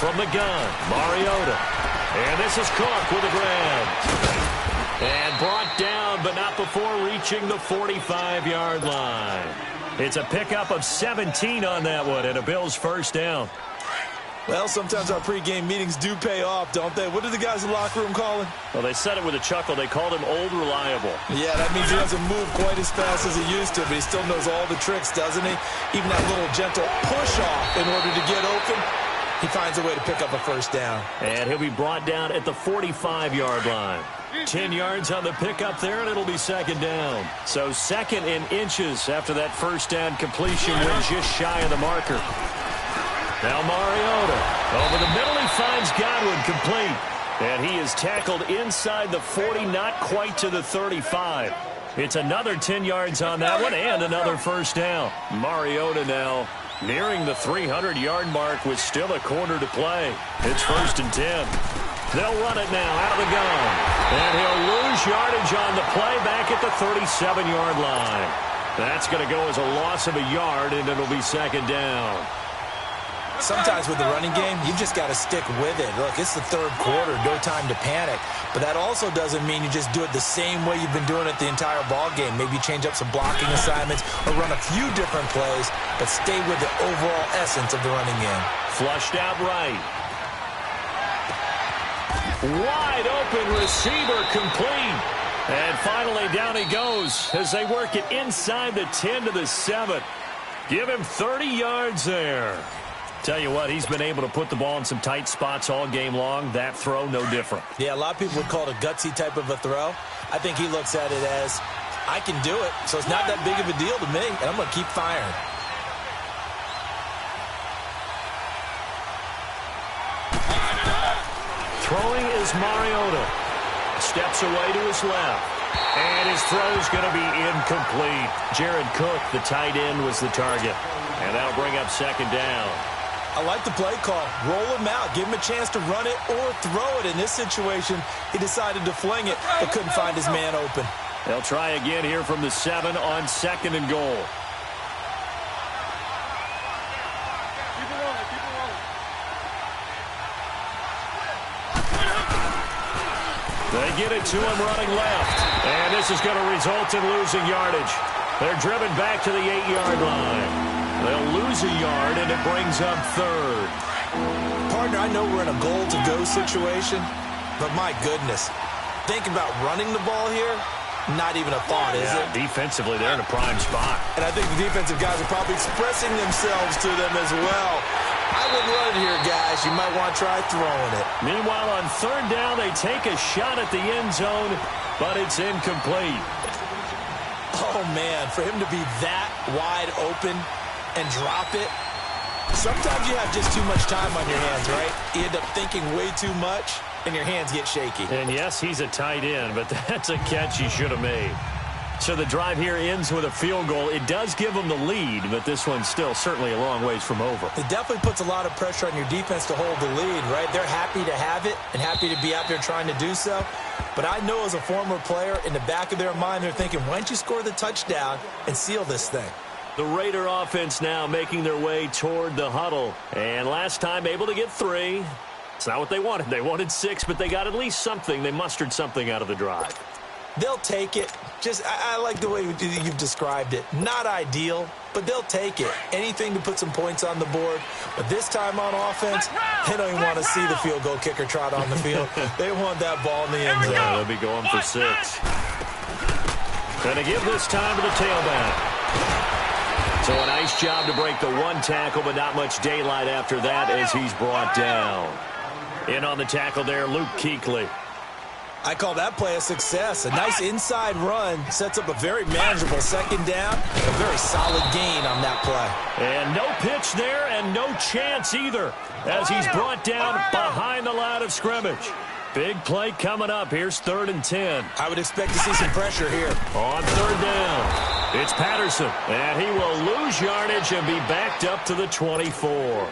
From the gun, Mariota. And this is Cook with a grab. And brought down, but not before reaching the 45-yard line. It's a pickup of 17 on that one, and a Bills first down. Well, sometimes our pregame meetings do pay off, don't they? What did the guys in the locker room call him? Well, they said it with a chuckle. They called him Old Reliable. Yeah, that means he doesn't move quite as fast as he used to, but he still knows all the tricks, doesn't he? Even that little gentle push-off in order to get open, he finds a way to pick up a first down. And he'll be brought down at the 45-yard line. 10 yards on the pickup there, and it'll be 2nd down. So 2nd in inches after that first down completion went just shy of the marker. Now Mariota. Over the middle, he finds Godwin complete. And he is tackled inside the 40, not quite to the 35. It's another 10 yards on that one and another first down. Mariota now nearing the 300-yard mark with still a quarter to play. It's 1st and 10. They'll run it now out of the gun. And he'll lose yardage on the play back at the 37-yard line. That's going to go as a loss of a yard, and it'll be 2nd down. Sometimes with the running game, you've just got to stick with it. Look, it's the 3rd quarter, no time to panic. But that also doesn't mean you just do it the same way you've been doing it the entire ball game. Maybe change up some blocking assignments or run a few different plays, but stay with the overall essence of the running game. Flushed out right. Wide open receiver complete. And finally down he goes as they work it inside the 10 to the 7. Give him 30 yards there. Tell you what, he's been able to put the ball in some tight spots all game long. That throw, no different. Yeah, a lot of people would call it a gutsy type of a throw. I think he looks at it as, I can do it, so it's not that big of a deal to me, and I'm going to keep firing. Throwing is Mariota. Steps away to his left. And his throw's going to be incomplete. Jared Cook, the tight end, was the target. And that'll bring up 2nd down. I like the play call. Roll him out. Give him a chance to run it or throw it. In this situation, he decided to fling it, but couldn't find his man open. They'll try again here from the 7 on 2nd and goal. They get it to him running left. And this is going to result in losing yardage. They're driven back to the 8-yard line. They'll lose a yard, and it brings up 3rd. Partner, I know we're in a goal-to-go situation, but my goodness. Think about running the ball here. Not even a thought, is it? Defensively, they're in a prime spot. And I think the defensive guys are probably expressing themselves to them as well. I wouldn't run it here, guys. You might want to try throwing it. Meanwhile, on 3rd down, they take a shot at the end zone, but it's incomplete. Oh, man, for him to be that wide open and drop it. Sometimes you have just too much time on your hands, right? You end up thinking way too much, and your hands get shaky. And yes, he's a tight end, but that's a catch he should have made. So the drive here ends with a field goal. It does give them the lead, but this one's still certainly a long ways from over. It definitely puts a lot of pressure on your defense to hold the lead, right? They're happy to have it and happy to be out there trying to do so. But I know as a former player, in the back of their mind, they're thinking, why don't you score the touchdown and seal this thing? The Raider offense now making their way toward the huddle. And last time able to get 3. It's not what they wanted. They wanted 6, but they got at least something. They mustered something out of the drive. They'll take it. I like the way you've described it. Not ideal, but they'll take it. Anything to put some points on the board. But this time on offense, they don't even want to see the field goal kicker trot on the field. They want that ball in the end zone. Yeah, they'll be going for 6. Going to give this time to the tailback. So a nice job to break the 1 tackle, but not much daylight after that as he's brought down. In on the tackle there, Luke Kuechly. I call that play a success. A nice inside run sets up a very manageable 2nd down. A very solid gain on that play. And no pitch there and no chance either as he's brought down behind the line of scrimmage. Big play coming up. Here's 3rd and 10. I would expect to see some pressure here. On 3rd down, it's Patterson. And he will lose yardage and be backed up to the 24.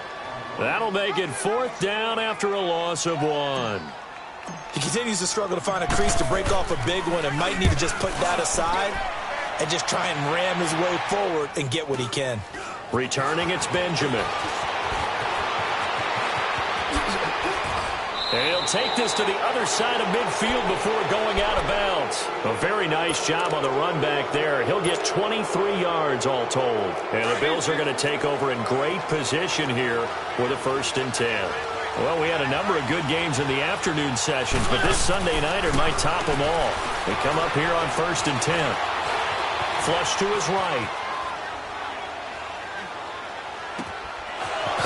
That'll make it 4th down after a loss of 1. He continues to struggle to find a crease to break off a big one and might need to just put that aside and just try and ram his way forward and get what he can. Returning, it's Benjamin. And he'll take this to the other side of midfield before going out of bounds. A very nice job on the run back there. He'll get 23 yards all told. And the Bills are going to take over in great position here with a 1st and 10. Well, we had a number of good games in the afternoon sessions, but this Sunday nighter might top them all. They come up here on 1st and 10. Flush to his right.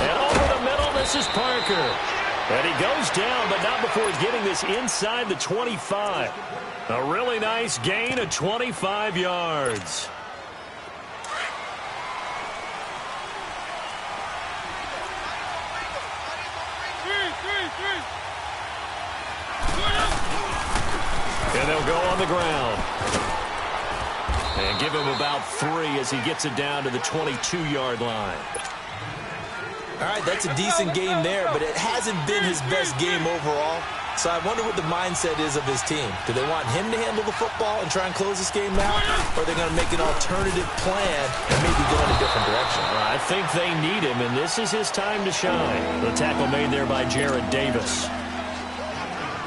And over the middle, this is Parker. And he goes down, but not before getting this inside the 25. A really nice gain of 25 yards. He'll go on the ground. And give him about 3 as he gets it down to the 22-yard line. All right, that's a decent game there, but it hasn't been his best game overall. So I wonder what the mindset is of his team. Do they want him to handle the football and try and close this game out? Or are they going to make an alternative plan and maybe go in a different direction? I think they need him, and this is his time to shine. The tackle made there by Jared Davis.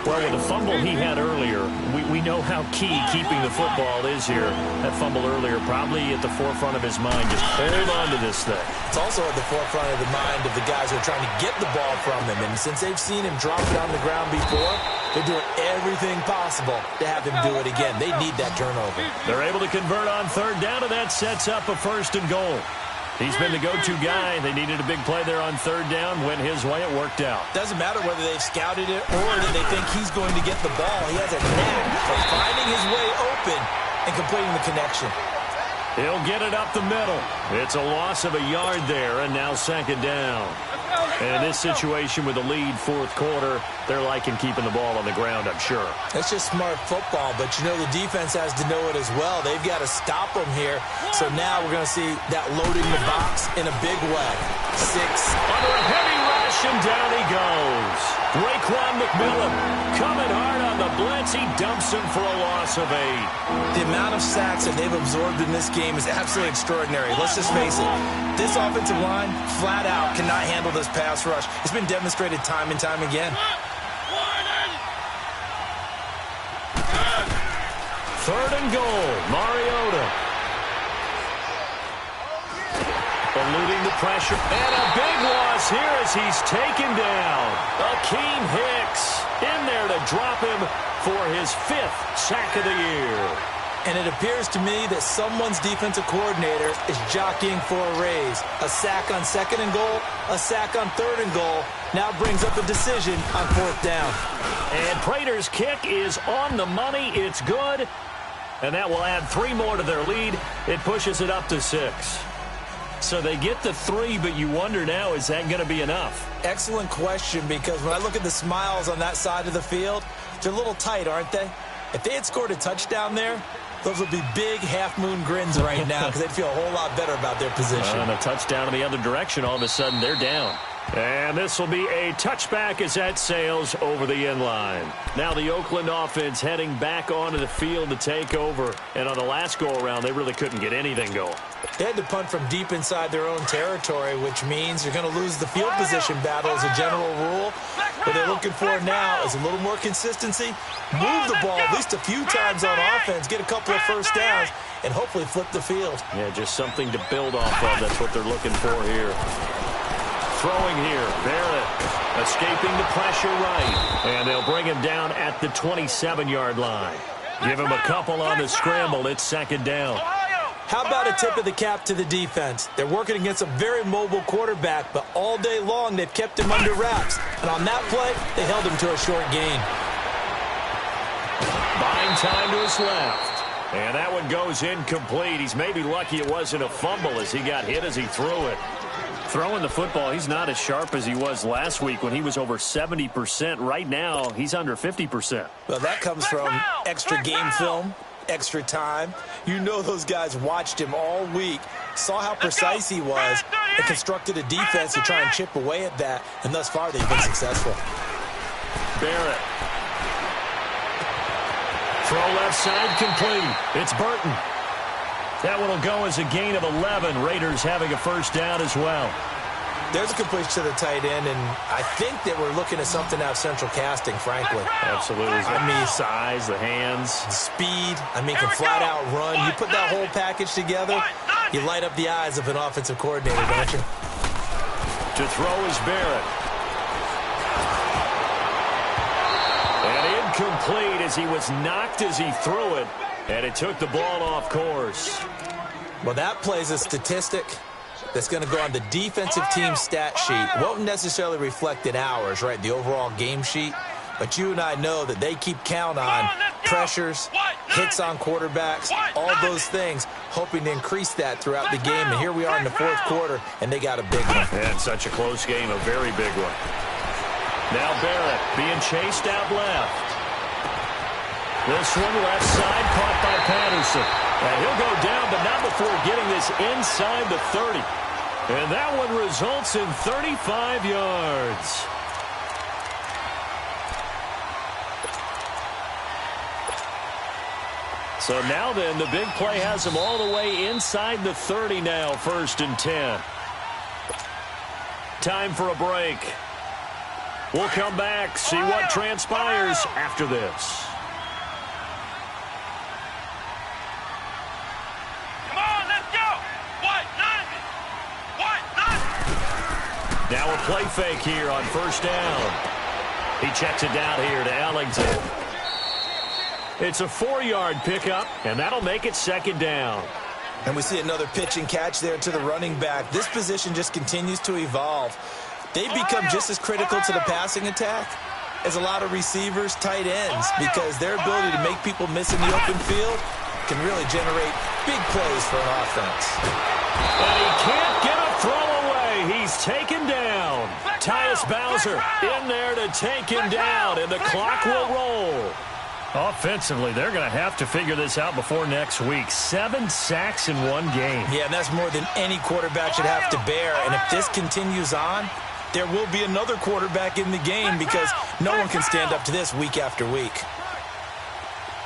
Well, with the fumble he had earlier, we know how key keeping the football is here. That fumble earlier probably at the forefront of his mind. Just hold on to this thing. It's also at the forefront of the mind of the guys who are trying to get the ball from him. And since they've seen him drop it on the ground before, they're doing everything possible to have him do it again. They need that turnover. They're able to convert on 3rd down, and that sets up a 1st and goal. He's been the go-to guy. They needed a big play there on 3rd down. Went his way. It worked out. Doesn't matter whether they've scouted it or that they think he's going to get the ball. He has a knack for finding his way open and completing the connection. He'll get it up the middle. It's a loss of a yard there, and now 2nd down. And in this situation with the lead 4th quarter, they're liking keeping the ball on the ground, I'm sure. That's just smart football, but you know the defense has to know it as well. They've got to stop them here. So now we're going to see that loading the box in a big way. 6. Under a heavy rush, and down he goes. Raekwon McMillan coming hard on the blitz. He dumps him for a loss of 8. The amount of sacks that they've absorbed in this game is absolutely extraordinary. Let's just face it. This offensive line, flat out, cannot handle this pass rush. It's been demonstrated time and time again. 3rd and goal. Mariota. Eluding the pressure. And a big loss here as he's taken down. Akeem Hicks in there to drop him for his 5th sack of the year. And it appears to me that someone's defensive coordinator is jockeying for a raise. A sack on 2nd and goal, a sack on 3rd and goal. Now brings up a decision on 4th down. And Prater's kick is on the money. It's good. And that will add 3 more to their lead. It pushes it up to 6. So they get the 3, but you wonder now, is that going to be enough? Excellent question, because when I look at the smiles on that side of the field, they're a little tight, aren't they? If they had scored a touchdown there, those would be big half-moon grins right now because they'd feel a whole lot better about their position. And a touchdown in the other direction, all of a sudden they're down. And this will be a touchback as that sails over the end line. Now the Oakland offense heading back onto the field to take over. And on the last go-around, they really couldn't get anything going. They had to punt from deep inside their own territory, which means you're going to lose the field position battle as a general rule. What they're looking for now is a little more consistency, move the ball at least a few times on offense, get a couple of 1st downs, and hopefully flip the field. Yeah, just something to build off of. That's what they're looking for here. Throwing here, Barrett escaping the pressure right. And they'll bring him down at the 27-yard line. Give him a couple on the scramble. It's 2nd down. How about a tip of the cap to the defense? They're working against a very mobile quarterback, but all day long they've kept him under wraps. And on that play, they held him to a short gain. Buying time to his left. And that one goes incomplete. He's maybe lucky it wasn't a fumble as he got hit as he threw it. Throwing the football, he's not as sharp as he was last week when he was over 70%. Right now, he's under 50%. Well, that comes from extra game film, extra time. You know those guys watched him all week, saw how precise he was, and constructed a defense to try and chip away at that, and thus far they've been successful. Barrett. Throw left side complete. It's Burton. That one will go as a gain of 11. Raiders having a 1st down as well. There's a completion to the tight end, and I think that we're looking at something out of central casting, frankly. Absolutely. I mean, size, the hands. Speed. I mean, can flat out run. You put that whole package together, you light up the eyes of an offensive coordinator, don't you? To throw is Barrett. And incomplete as he was knocked as he threw it. And it took the ball off course. Well, that plays a statistic that's going to go on the defensive team stat sheet. Won't necessarily reflect in ours, right, the overall game sheet. But you and I know that they keep count on pressures, hits on quarterbacks, all those things, hoping to increase that throughout the game. And here we are in the 4th quarter, and they got a big one. And such a close game, a very big one. Now Barrett being chased out left. This one left side caught by Patterson. And he'll go down, but not before getting this inside the 30. And that one results in 35 yards. So now then, the big play has him all the way inside the 30 now, 1st and 10. Time for a break. We'll come back, see what transpires after this. Come on, let's go. White, nine. Now a play fake here on 1st down. He checks it down here to Ellington. It's a 4-yard pickup, and that'll make it 2nd down. And we see another pitch and catch there to the running back. This position just continues to evolve. They become just as critical to the passing attack as a lot of receivers, tight ends, because their ability to make people miss in the open field can really generate big plays for an offense. And he can't get a throw away. He's taken down. Tyus Bowser in there to take him down, and the clock will roll. Offensively, they're going to have to figure this out before next week. 7 sacks in one game. Yeah, and that's more than any quarterback should have to bear. And if this continues on, there will be another quarterback in the game because no one can stand up to this week after week.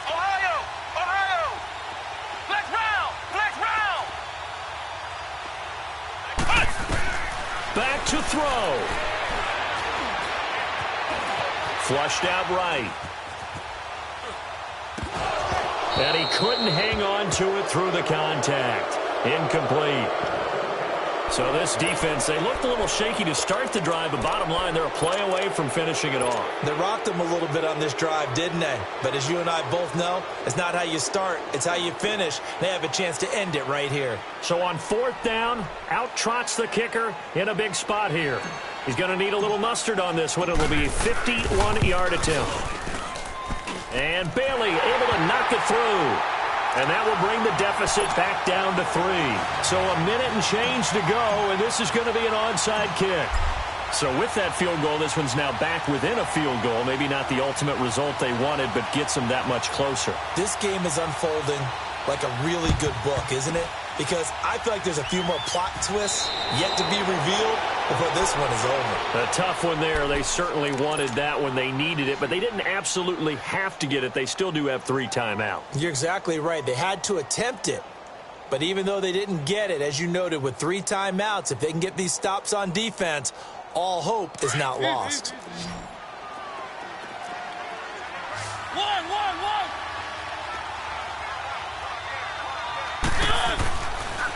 Ohio! Flex round! Back to throw. Flushed out right. And he couldn't hang on to it through the contact. Incomplete. So this defense, they looked a little shaky to start the drive, but bottom line, they're a play away from finishing it off. They rocked them a little bit on this drive, didn't they? But as you and I both know, it's not how you start, it's how you finish. They have a chance to end it right here. So on 4th down, out trots the kicker in a big spot here. He's going to need a little mustard on this one. It'll be a 51-yard attempt. And Bailey able to knock it through. And that will bring the deficit back down to 3. So a minute and change to go, and this is going to be an onside kick. So with that field goal, this one's now back within a field goal. Maybe not the ultimate result they wanted, but gets them that much closer. This game is unfolding like a really good book, isn't it? Because I feel like there's a few more plot twists yet to be revealed before this one is over. A tough one there. They certainly wanted that when they needed it, but they didn't absolutely have to get it. They still do have 3 timeouts. You're exactly right. They had to attempt it. But even though they didn't get it, as you noted, with 3 timeouts, if they can get these stops on defense, all hope is not lost. One.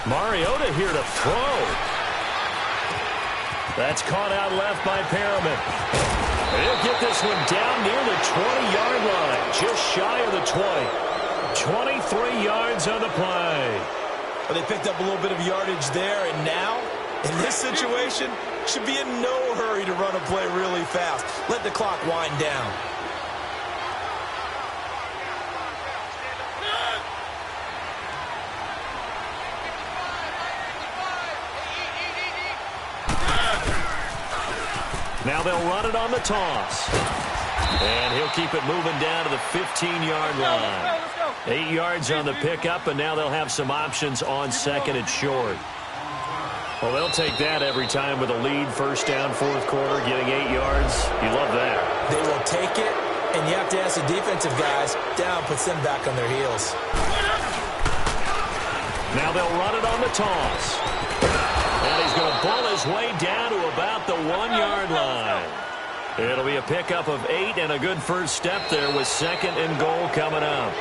Mariota here to throw. That's caught out left by Perriman. He'll get this one down near the 20-yard line, just shy of the 20. 23 yards on the play. Well, they picked up a little bit of yardage there, and now, in this situation, should be in no hurry to run a play really fast. Let the clock wind down. Now they'll run it on the toss. And he'll keep it moving down to the 15-yard line. 8 yards on the pickup, and now they'll have some options on 2nd and short. Well, they'll take that every time with a lead. 1st down, 4th quarter, getting 8 yards. You love that. They will take it, and you have to ask the defensive guys, down puts them back on their heels. Now they'll run it on the toss. And he's going to pull his way down to about the 1-yard line. It'll be a pickup of 8 and a good first step there with 2nd and goal coming up.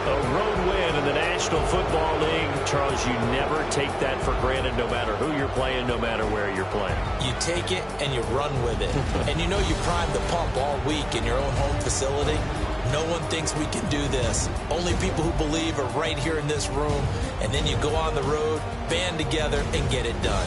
A road win in the National Football League. Charles, you never take that for granted no matter who you're playing, no matter where you're playing. You take it and you run with it. And you know you prime the pump all week in your own home facility. No one thinks we can do this. Only people who believe are right here in this room. And then you go on the road, band together, and get it done.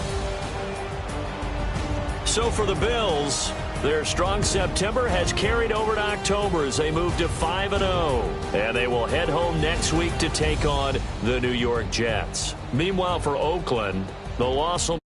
So for the Bills, their strong September has carried over to October as they move to 5-0. And they will head home next week to take on the New York Jets. Meanwhile, for Oakland, the loss will